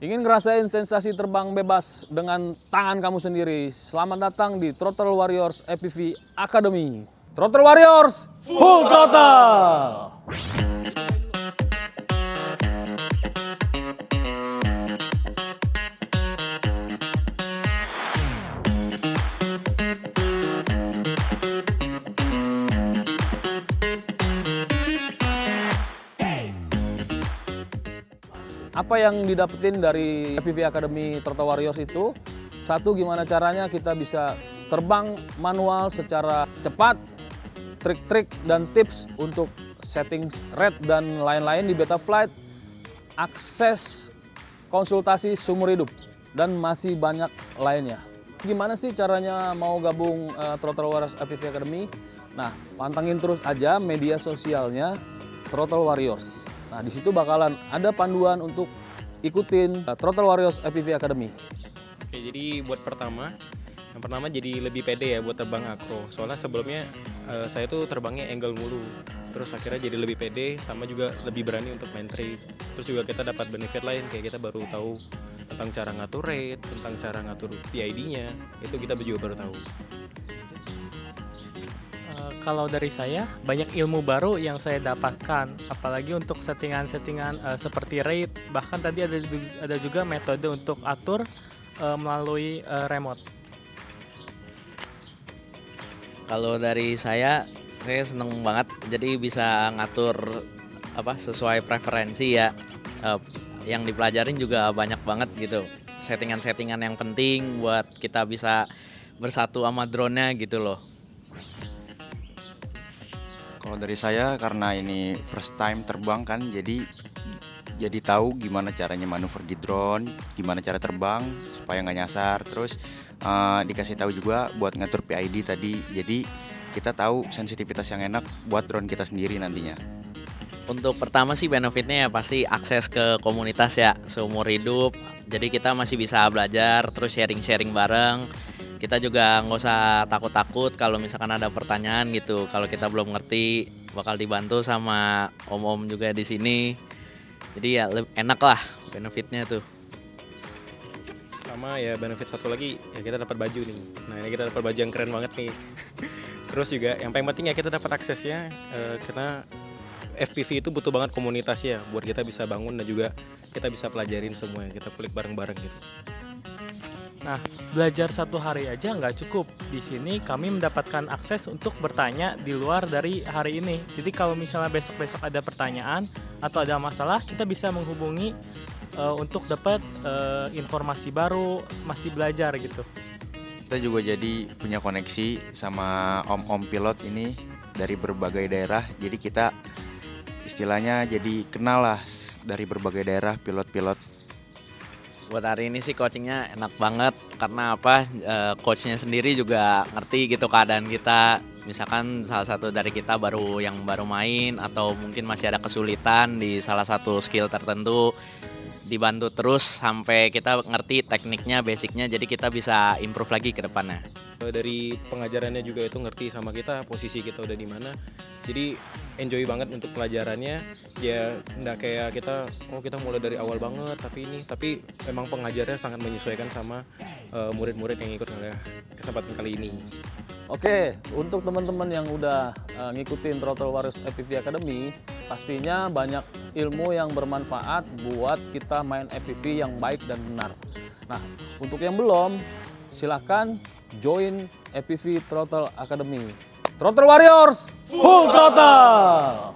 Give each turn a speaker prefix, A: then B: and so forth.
A: Ingin ngerasain sensasi terbang bebas dengan tangan kamu sendiri? Selamat datang di Throttle Warriors FPV Academy. Throttle Warriors, full throttle! Apa yang didapetin dari FPV Academy Throttle Warriors itu? Satu, gimana caranya kita bisa terbang manual secara cepat, trik-trik dan tips untuk setting rate dan lain-lain di Betaflight, akses konsultasi seumur hidup, dan masih banyak lainnya. Gimana sih caranya mau gabung Throttle Warriors FPV Academy? Nah, pantengin terus aja media sosialnya Throttle Warriors. Nah, di situ bakalan ada panduan untuk ikutin Throttle Warriors FPV Academy.
B: Oke, jadi buat yang pertama jadi lebih pede ya buat terbang akro. Soalnya sebelumnya saya tuh terbangnya angle mulu. Terus akhirnya jadi lebih pede, sama juga lebih berani untuk main trip. Terus juga kita dapat benefit lain, kayak kita baru tahu tentang cara ngatur rate, tentang cara ngatur PID-nya. Itu kita juga baru tahu.
C: Kalau dari saya, banyak ilmu baru yang saya dapatkan, apalagi untuk settingan-settingan seperti rate, bahkan tadi ada juga metode untuk atur melalui remote.
D: Kalau dari saya seneng banget, jadi bisa ngatur sesuai preferensi ya. Yang dipelajarin juga banyak banget gitu, settingan-settingan yang penting buat kita bisa bersatu sama drone-nya gitu loh.
E: Kalau dari saya, karena ini first time terbang kan, jadi tahu gimana caranya manuver di drone, gimana cara terbang supaya nggak nyasar. Terus dikasih tahu juga buat ngatur PID tadi, jadi kita tahu sensitivitas yang enak buat drone kita sendiri nantinya.
D: Untuk pertama sih benefitnya ya pasti akses ke komunitas ya, seumur hidup. Jadi kita masih bisa belajar, terus sharing-sharing bareng. Kita juga nggak usah takut-takut kalau misalkan ada pertanyaan gitu. Kalau kita belum ngerti, bakal dibantu sama om-om juga di sini. Jadi ya enak lah benefitnya tuh.
B: Sama ya benefit satu lagi, ya kita dapat baju nih. Nah, ini kita dapat baju yang keren banget nih. Terus juga yang paling penting ya kita dapat aksesnya. Karena FPV itu butuh banget komunitas ya, buat kita bisa bangun dan juga kita bisa pelajarin semua, kita kulik bareng-bareng gitu.
C: Nah, belajar satu hari aja nggak cukup. Di sini kami mendapatkan akses untuk bertanya di luar dari hari ini. Jadi kalau misalnya besok-besok ada pertanyaan atau ada masalah, kita bisa menghubungi untuk dapat informasi baru, masih belajar gitu.
E: Kita juga jadi punya koneksi sama om-om pilot ini dari berbagai daerah. Jadi kita istilahnya jadi kenal lah dari berbagai daerah pilot-pilot.
D: Buat hari ini sih coachingnya enak banget karena coachnya sendiri juga ngerti gitu keadaan kita. Misalkan salah satu dari kita yang baru main atau mungkin masih ada kesulitan di salah satu skill tertentu, dibantu terus sampai kita ngerti tekniknya, basicnya, jadi kita bisa improve lagi ke depannya.
B: Dari pengajarannya juga itu ngerti sama kita, posisi kita udah di mana. Jadi enjoy banget untuk pelajarannya. Ya nggak kayak kita mulai dari awal banget, tapi memang pengajarnya sangat menyesuaikan sama murid-murid yang ikut oleh kesempatan kali ini.
A: Oke, untuk teman-teman yang udah ngikutin Throttle Warriors FPV Academy, pastinya banyak ilmu yang bermanfaat buat kita main FPV yang baik dan benar. Nah, untuk yang belum, silahkan join FPV Throttle Academy. Throttle Warriors, full throttle!